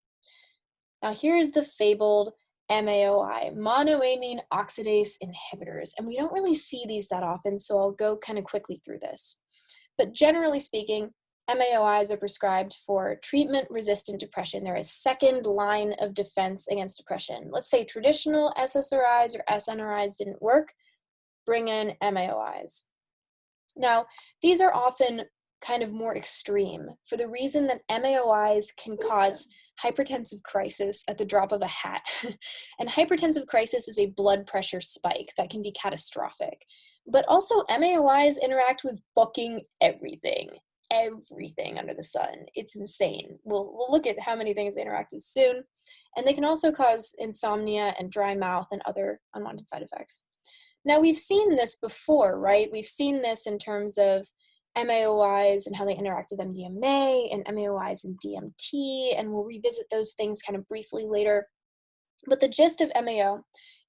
Now here's the fabled MAOI, monoamine oxidase inhibitors. And we don't really see these that often, so I'll go kind of quickly through this. But generally speaking, MAOIs are prescribed for treatment-resistant depression. They're a second line of defense against depression. Let's say traditional SSRIs or SNRIs didn't work, bring in MAOIs. Now, these are often kind of more extreme for the reason that MAOIs can cause hypertensive crisis at the drop of a hat. And hypertensive crisis is a blood pressure spike that can be catastrophic. But also MAOIs interact with fucking everything under the sun. It's insane. We'll look at how many things they interact with soon. And they can also cause insomnia and dry mouth and other unwanted side effects. Now, we've seen this before, right? We've seen this in terms of MAOIs and how they interact with MDMA and MAOIs and DMT, and we'll revisit those things kind of briefly later. But the gist of MAO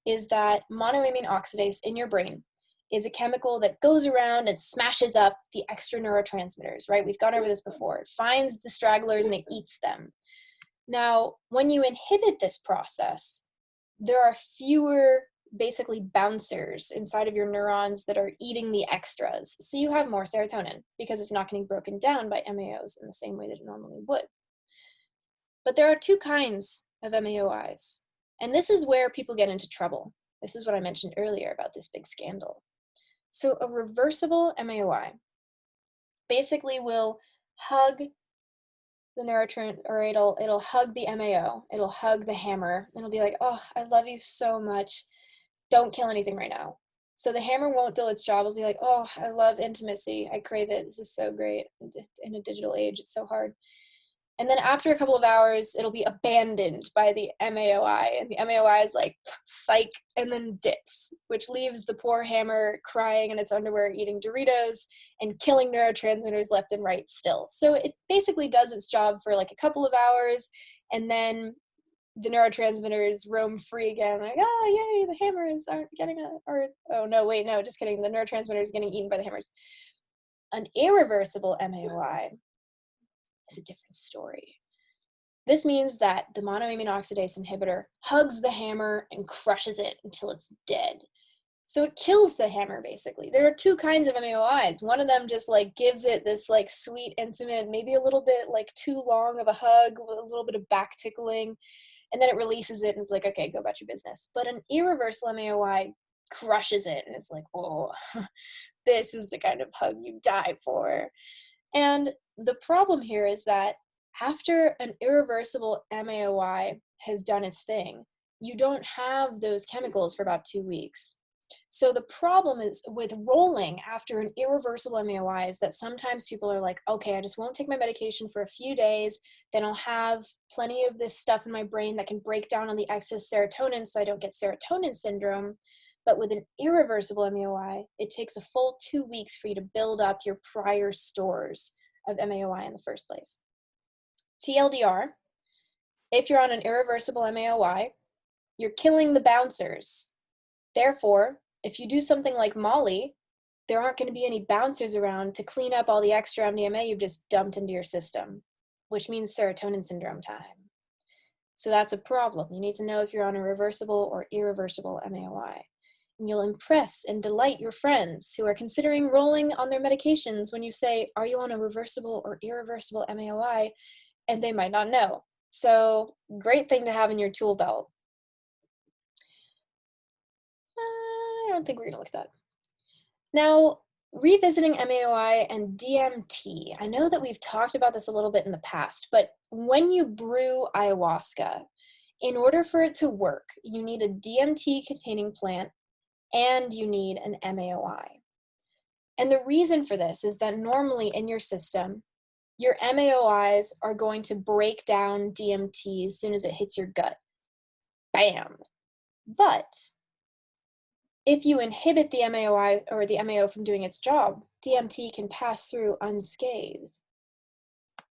is that monoamine oxidase in your brain is a chemical that goes around and smashes up the extra neurotransmitters, right? We've gone over this before. It finds the stragglers and it eats them. Now, when you inhibit this process, there are fewer basically bouncers inside of your neurons that are eating the extras. So you have more serotonin because it's not getting broken down by MAOs in the same way that it normally would. But there are two kinds of MAOIs. And this is where people get into trouble. This is what I mentioned earlier about this big scandal. So a reversible MAOI basically will hug the neurotransmitter, or it'll hug the MAO, it'll hug the hammer, and it'll be like, oh, I love you so much. Don't kill anything right now. So the hammer won't do its job. It'll be like, oh, I love intimacy. I crave it. This is so great. In a digital age, it's so hard. And then after a couple of hours, it'll be abandoned by the MAOI. And the MAOI is like, psych, and then dips, which leaves the poor hammer crying in its underwear, eating Doritos, and killing neurotransmitters left and right still. So it basically does its job for like a couple of hours, and then the neurotransmitters roam free again. Like, oh, yay, the hammers aren't getting just kidding. The neurotransmitter is getting eaten by the hammers. An irreversible MAOI is a different story. This means that the monoamine oxidase inhibitor hugs the hammer and crushes it until it's dead. So it kills the hammer, basically. There are two kinds of MAOIs. One of them just like gives it this like sweet, intimate, maybe a little bit like too long of a hug, with a little bit of back tickling, and then it releases it and it's like, okay, go about your business. But an irreversible MAOI crushes it and it's like, oh, this is the kind of hug you die for. And the problem here is that after an irreversible MAOI has done its thing, you don't have those chemicals for about 2 weeks. So the problem is with rolling after an irreversible MAOI is that sometimes people are like, okay, I just won't take my medication for a few days, then I'll have plenty of this stuff in my brain that can break down on the excess serotonin so I don't get serotonin syndrome. But with an irreversible MAOI, it takes a full 2 weeks for you to build up your prior stores of MAOI in the first place. TLDR, if you're on an irreversible MAOI, you're killing the bouncers. Therefore, if you do something like Molly, there aren't going to be any bouncers around to clean up all the extra MDMA you've just dumped into your system, which means serotonin syndrome time. So that's a problem. You need to know if you're on a reversible or irreversible MAOI. And you'll impress and delight your friends who are considering rolling on their medications when you say, are you on a reversible or irreversible MAOI? And they might not know. So great thing to have in your tool belt. I don't think we're going to look at that. Now, revisiting MAOI and DMT. I know that we've talked about this a little bit in the past, but when you brew ayahuasca, in order for it to work, you need a DMT-containing plant and you need an MAOI. And the reason for this is that normally in your system, your MAOIs are going to break down DMT as soon as it hits your gut. Bam! But if you inhibit the MAOI or the MAO from doing its job, DMT can pass through unscathed.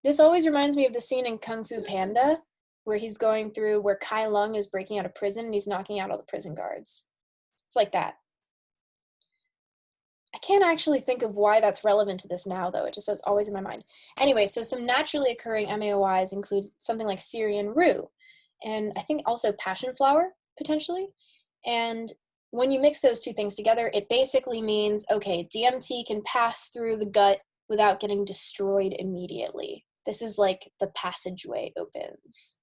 This always reminds me of the scene in Kung Fu Panda where he's going through where Kai Lung is breaking out of prison and he's knocking out all the prison guards. It's like that. I can't actually think of why that's relevant to this now, though. It just is always in my mind. Anyway, so some naturally occurring MAOIs include something like Syrian rue, and I think also passion flower, potentially. And when you mix those two things together, it basically means, okay, DMT can pass through the gut without getting destroyed immediately. This is like the passageway opens.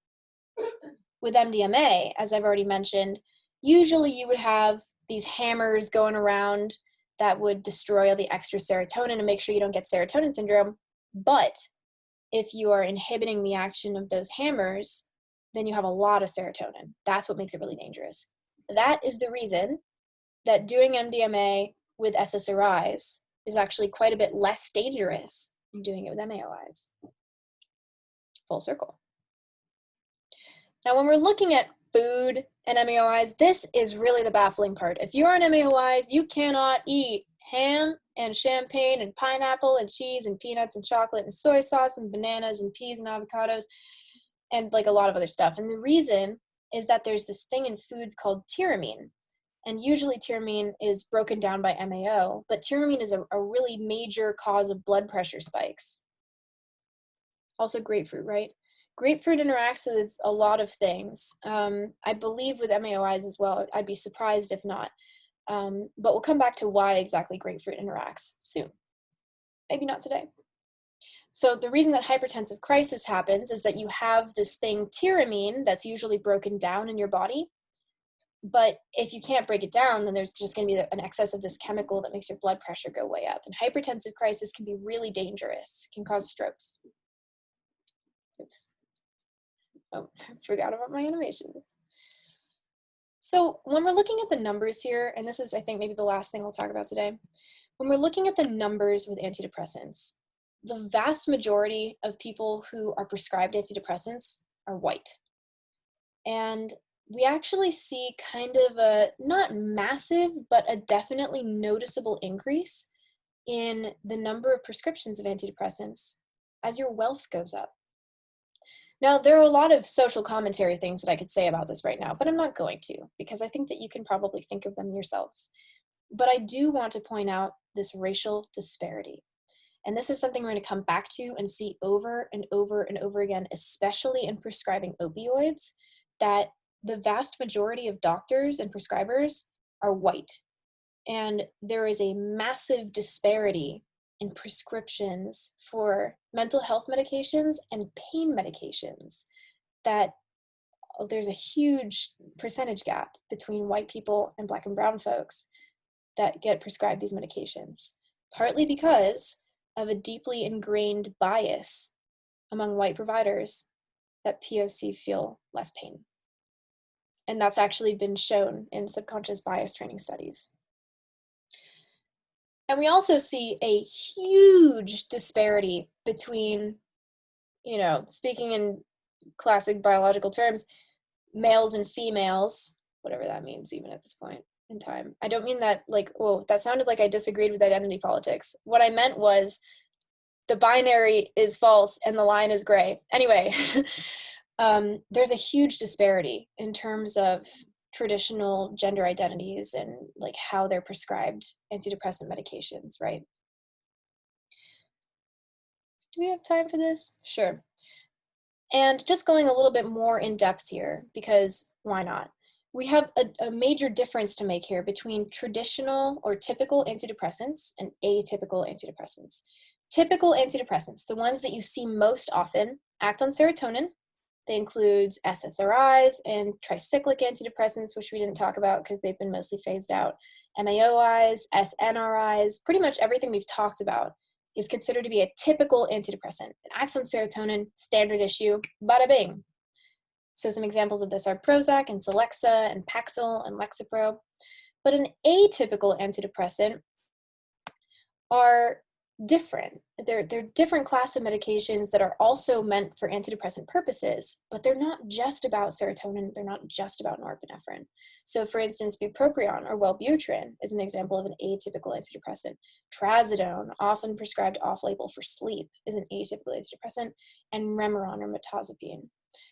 With MDMA, as I've already mentioned, usually you would have these hammers going around that would destroy all the extra serotonin and make sure you don't get serotonin syndrome. But if you are inhibiting the action of those hammers, then you have a lot of serotonin. That's what makes it really dangerous. That is the reason that doing MDMA with SSRIs is actually quite a bit less dangerous than doing it with MAOIs. Full circle. Now, when we're looking at food and MAOIs, this is really the baffling part. If you're on MAOIs, you cannot eat ham and champagne and pineapple and cheese and peanuts and chocolate and soy sauce and bananas and peas and avocados and like a lot of other stuff. And the reason is that there's this thing in foods called tyramine. And usually tyramine is broken down by MAO, but tyramine is a really major cause of blood pressure spikes. Also grapefruit, right? Grapefruit interacts with a lot of things. I believe with MAOIs as well. I'd be surprised if not. But we'll come back to why exactly grapefruit interacts soon. Maybe not today. So the reason that hypertensive crisis happens is that you have this thing, tyramine, that's usually broken down in your body. But if you can't break it down, then there's just going to be an excess of this chemical that makes your blood pressure go way up. And hypertensive crisis can be really dangerous, can cause strokes. Oops. Oh, I forgot about my animations. So when we're looking at the numbers here, and this is, I think, maybe the last thing we'll talk about today. When we're looking at the numbers with antidepressants, the vast majority of people who are prescribed antidepressants are white. And we actually see kind of a, not massive, but a definitely noticeable increase in the number of prescriptions of antidepressants as your wealth goes up. Now, there are a lot of social commentary things that I could say about this right now, but I'm not going to, because I think that you can probably think of them yourselves. But I do want to point out this racial disparity. And this is something we're going to come back to and see over and over and over again, especially in prescribing opioids, that the vast majority of doctors and prescribers are white. And there is a massive disparity in prescriptions for mental health medications and pain medications, that there's a huge percentage gap between white people and Black and brown folks that get prescribed these medications, partly because of a deeply ingrained bias among white providers that POC feel less pain. And that's actually been shown in subconscious bias training studies. And we also see a huge disparity between, speaking in classic biological terms, males and females, whatever that means even at this point, in time. I don't mean that like, oh, that sounded like I disagreed with identity politics. What I meant was the binary is false and the line is gray. Anyway, there's a huge disparity in terms of traditional gender identities and like how they're prescribed antidepressant medications, right? Do we have time for this? Sure. And just going a little bit more in depth here, because why not? We have a major difference to make here between traditional or typical antidepressants and atypical antidepressants. Typical antidepressants, the ones that you see most often, act on serotonin. They include SSRIs and tricyclic antidepressants, which we didn't talk about because they've been mostly phased out. MAOIs, SNRIs, pretty much everything we've talked about is considered to be a typical antidepressant. It acts on serotonin, standard issue, bada bing. So some examples of this are Prozac and Celexa and Paxil and Lexapro. But an atypical antidepressant are different. They're different class of medications that are also meant for antidepressant purposes, but they're not just about serotonin. They're not just about norepinephrine. So for instance, bupropion or Wellbutrin is an example of an atypical antidepressant. Trazodone, often prescribed off-label for sleep, is an atypical antidepressant, and Remeron or mirtazapine.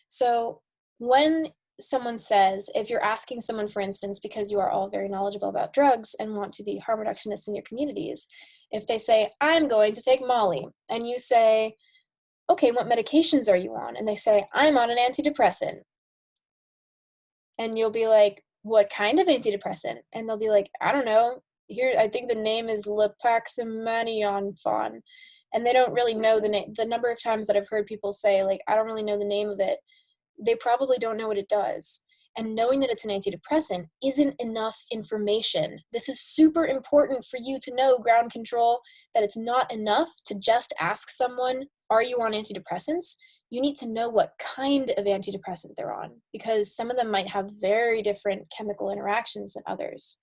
So when someone says, if you're asking someone, for instance, because you are all very knowledgeable about drugs and want to be harm reductionists in your communities, if they say, I'm going to take Molly, and you say, okay, what medications are you on? And they say, I'm on an antidepressant. And you'll be like, what kind of antidepressant? And they'll be like, I don't know. Here, I think the name is Lipaximanion. And they don't really know the name. The number of times that I've heard people say, like, I don't really know the name of it, they probably don't know what it does. And knowing that it's an antidepressant isn't enough information. This is super important for you to know, ground control, that it's not enough to just ask someone, are you on antidepressants? You need to know what kind of antidepressant they're on, because some of them might have very different chemical interactions than others.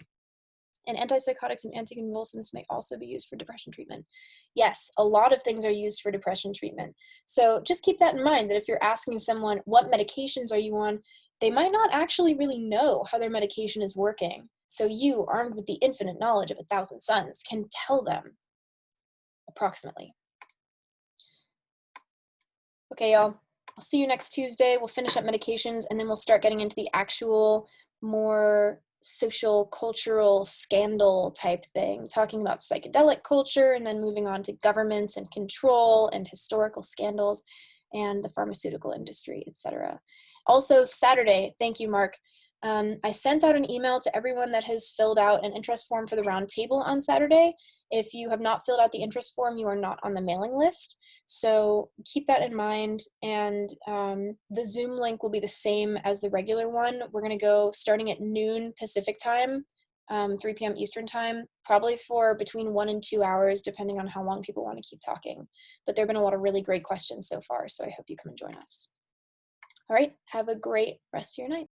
And antipsychotics and anticonvulsants may also be used for depression treatment. Yes, a lot of things are used for depression treatment. So just keep that in mind, that if you're asking someone, what medications are you on, they might not actually really know how their medication is working. So you, armed with the infinite knowledge of 1,000 suns, can tell them approximately. Okay, y'all. I'll see you next Tuesday. We'll finish up medications, and then we'll start getting into the actual more social, cultural, scandal type thing, talking about psychedelic culture, and then moving on to governments and control and historical scandals and the pharmaceutical industry, etc. Also, Saturday, thank you, Mark. I sent out an email to everyone that has filled out an interest form for the roundtable on Saturday. If you have not filled out the interest form, you are not on the mailing list. So keep that in mind. And the Zoom link will be the same as the regular one. We're going to go starting at noon Pacific time, 3 p.m. Eastern time, probably for between 1 and 2 hours, depending on how long people want to keep talking. But there have been a lot of really great questions so far, so I hope you come and join us. All right, have a great rest of your night.